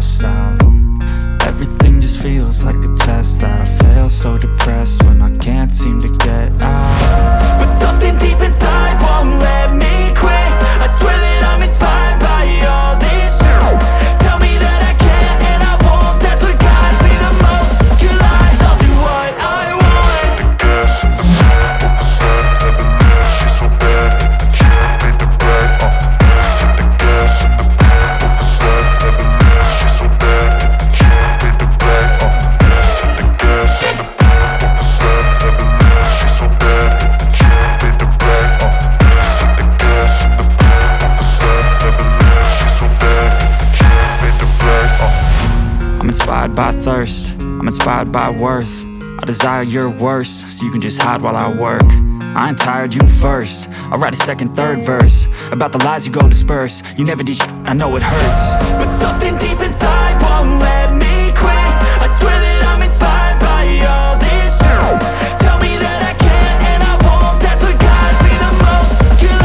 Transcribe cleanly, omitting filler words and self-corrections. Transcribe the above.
stressed out. Everything just feels like a test that I fail. So depressed when I can't seem to get out. But something deep inside won't let me quit. I swear that I'm inspired by all this shit. Tell me that I can and I won't. That's what guides me the most. Your lies, I'll do what I want. The gas in the back of the sun, never leave. She's so bad, the chick made the right. The gas in the back of the sun, never leave. She's so bad, the chick made the right. The gas in the back of the sun, never leave. She's so bad, the chick made the right. The gas in the back of the sun, never leave. She's so bad, the chick made the right. I'm inspired by thirst, I'm inspired by worth. I desire your worst, so you can just hide while I work. I ain't tired, you first. I'll write a second, third verse about the lies you go disperse. You never did shit, I know it hurts. But something deep inside